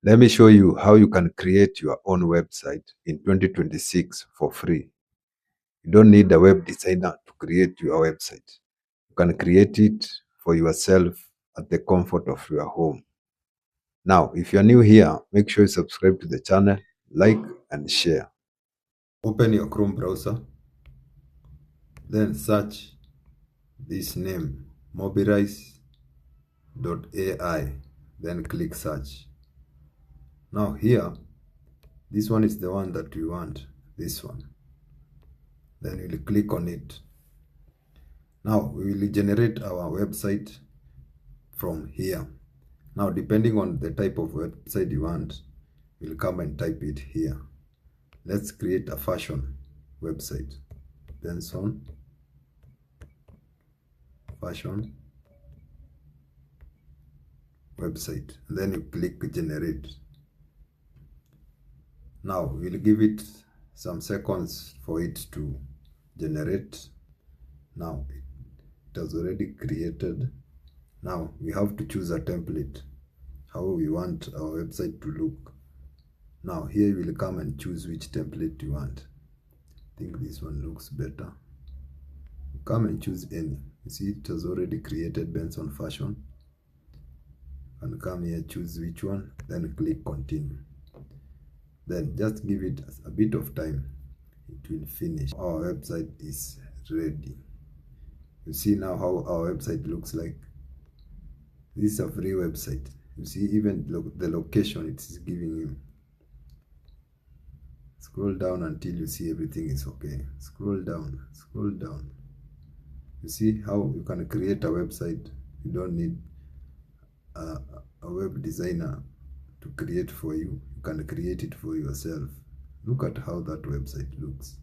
Let me show you how you can create your own website in 2026 for free. You don't need a web designer to create your website. You can create it for yourself at the comfort of your home. Now, if you're new here, make sure you subscribe to the channel, like and share. Open your Chrome browser, then search this name, mobilize.ai, then click search. Now here, this one is the one that we want, this one. Then we'll click on it. Now we will generate our website from here. Now depending on the type of website you want, we'll come and type it here. Let's create a fashion website. Benson fashion website. And then you click generate. Now we'll give it some seconds for it to generate. Now it has already created. Now we have to choose a template, how we want our website to look. Now here you will come and choose which template you want. I think this one looks better. Come and choose any. You see it has already created Benson fashion. And come here, choose which one, then click continue. Then just give it a bit of time. It will finish. Our website is ready. You see now how our website looks like. This is a free website. You see even the location it is giving you. Scroll down until you see everything is okay. Scroll down, scroll down. You see how you can create a website. You don't need a web designer to create for you. You can create it for yourself. Look at how that website looks.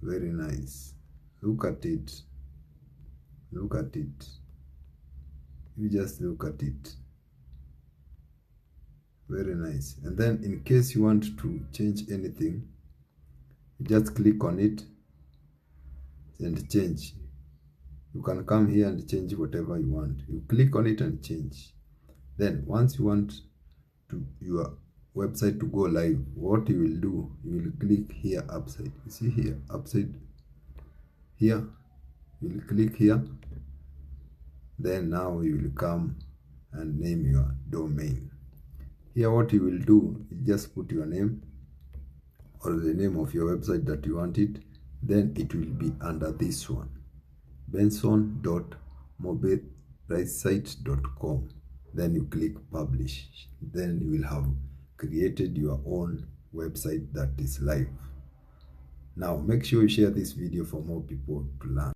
Very nice. Look at it. Look at it. You just look at it. Very nice. And then in case you want to change anything, you just click on it and change. You can come here and change whatever you want. You click on it and change. Then once you want your website to go live, what you will do, you will click here upside. You see here upside here, you will click here. Then now you will come and name your domain. Here what you will do, you just put your name or the name of your website that you want it. Then it will be under this one, benson.mobilisite.com. Then you click publish. Then you will have created your own website that is live. Now make sure you share this video for more people to learn.